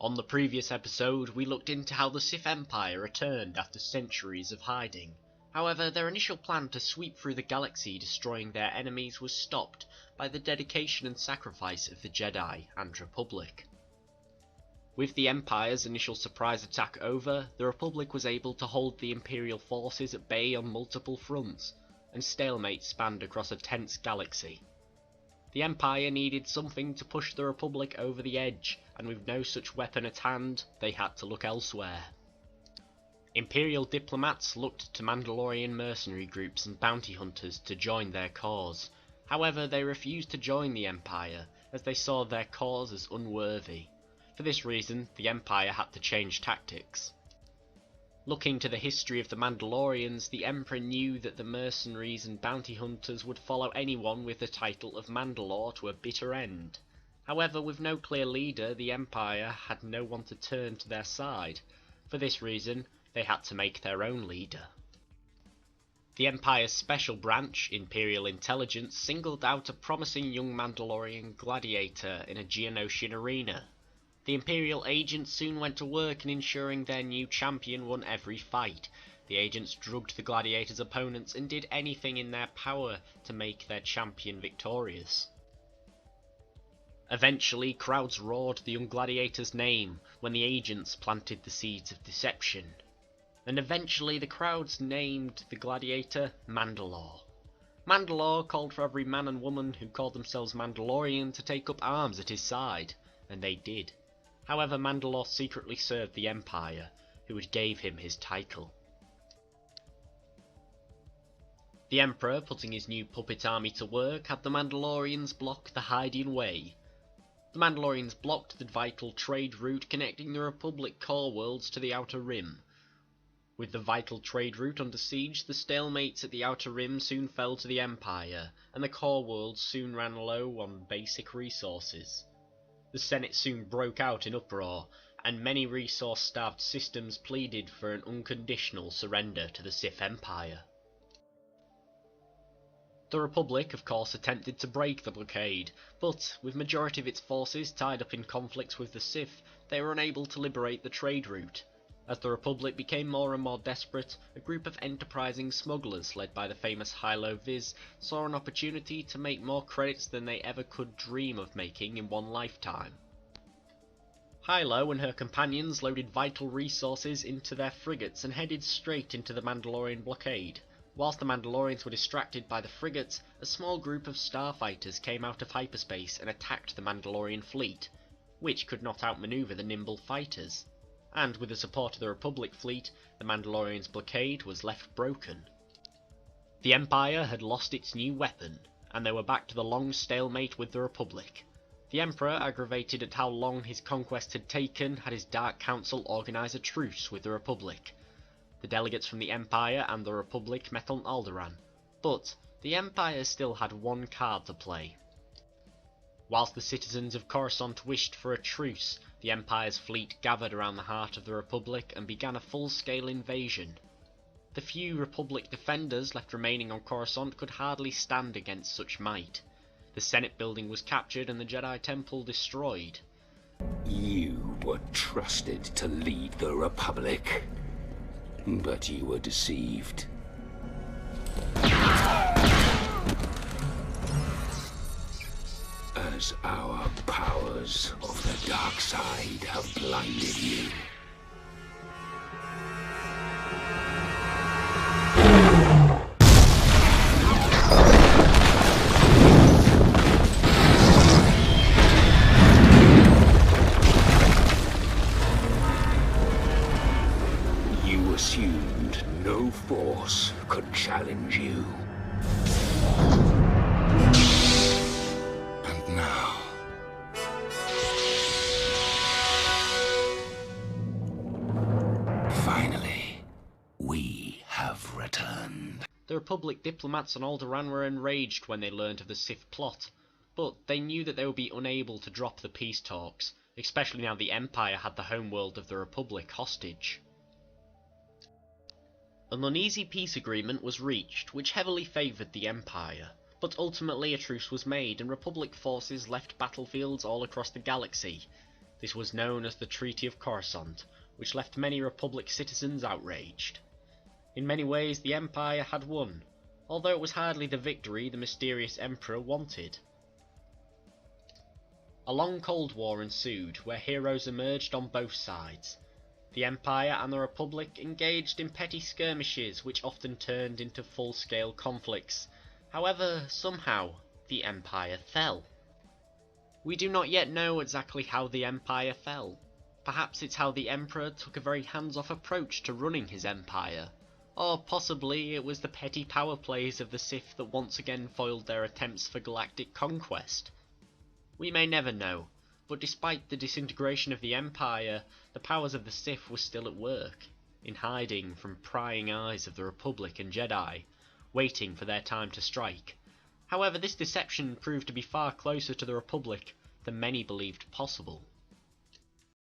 On the previous episode, we looked into how the Sith Empire returned after centuries of hiding. However, their initial plan to sweep through the galaxy destroying their enemies was stopped by the dedication and sacrifice of the Jedi and Republic. With the Empire's initial surprise attack over, the Republic was able to hold the Imperial forces at bay on multiple fronts, and stalemate spanned across a tense galaxy. The Empire needed something to push the Republic over the edge, and with no such weapon at hand, they had to look elsewhere. Imperial diplomats looked to Mandalorian mercenary groups and bounty hunters to join their cause. However, they refused to join the Empire, as they saw their cause as unworthy. For this reason, the Empire had to change tactics. Looking to the history of the Mandalorians, the Emperor knew that the mercenaries and bounty hunters would follow anyone with the title of Mandalore to a bitter end. However, with no clear leader, the Empire had no one to turn to their side. For this reason, they had to make their own leader. The Empire's special branch, Imperial Intelligence, singled out a promising young Mandalorian gladiator in a Geonosian arena. The Imperial agents soon went to work in ensuring their new champion won every fight. The agents drugged the gladiator's opponents and did anything in their power to make their champion victorious. Eventually, crowds roared the young gladiator's name when the agents planted the seeds of deception. And eventually the crowds named the gladiator Mandalore. Mandalore called for every man and woman who called themselves Mandalorian to take up arms at his side, and they did. However, Mandalore secretly served the Empire, who had gave him his title. The Emperor, putting his new puppet army to work, had the Mandalorians block the hiding way. The Mandalorians blocked the vital trade route connecting the Republic core worlds to the Outer Rim. With the vital trade route under siege, the stalemates at the Outer Rim soon fell to the Empire, and the core worlds soon ran low on basic resources. The Senate soon broke out in uproar, and many resource-starved systems pleaded for an unconditional surrender to the Sith Empire. The Republic, of course, attempted to break the blockade, but, with majority of its forces tied up in conflicts with the Sith, they were unable to liberate the trade route. As the Republic became more and more desperate, a group of enterprising smugglers led by the famous Hilo Viz saw an opportunity to make more credits than they ever could dream of making in one lifetime. Hilo and her companions loaded vital resources into their frigates and headed straight into the Mandalorian blockade. Whilst the Mandalorians were distracted by the frigates, a small group of starfighters came out of hyperspace and attacked the Mandalorian fleet, which could not outmaneuver the nimble fighters. And with the support of the Republic fleet, the Mandalorians' blockade was left broken. The Empire had lost its new weapon, and they were back to the long stalemate with the Republic. The Emperor, aggravated at how long his conquest had taken, had his Dark Council organise a truce with the Republic. The delegates from the Empire and the Republic met on Alderaan, but the Empire still had one card to play. Whilst the citizens of Coruscant wished for a truce, the Empire's fleet gathered around the heart of the Republic and began a full-scale invasion. The few Republic defenders left remaining on Coruscant could hardly stand against such might. The Senate building was captured and the Jedi Temple destroyed. You were trusted to lead the Republic, but you were deceived. As our powers of the dark side have blinded you. You assumed no force could challenge you. Now, finally, we have returned. The Republic diplomats on Alderaan were enraged when they learned of the Sith plot, but they knew that they would be unable to drop the peace talks, especially now the Empire had the homeworld of the Republic hostage. An uneasy peace agreement was reached, which heavily favoured the Empire. But ultimately a truce was made and Republic forces left battlefields all across the galaxy. This was known as the Treaty of Coruscant, which left many Republic citizens outraged. In many ways the Empire had won, although it was hardly the victory the mysterious Emperor wanted. A long Cold War ensued, where heroes emerged on both sides. The Empire and the Republic engaged in petty skirmishes which often turned into full-scale conflicts. However, somehow, the Empire fell. We do not yet know exactly how the Empire fell. Perhaps it's how the Emperor took a very hands-off approach to running his Empire. Or possibly it was the petty power plays of the Sith that once again foiled their attempts for galactic conquest. We may never know, but despite the disintegration of the Empire, the powers of the Sith were still at work, in hiding from prying eyes of the Republic and Jedi, waiting for their time to strike. However, this deception proved to be far closer to the Republic than many believed possible.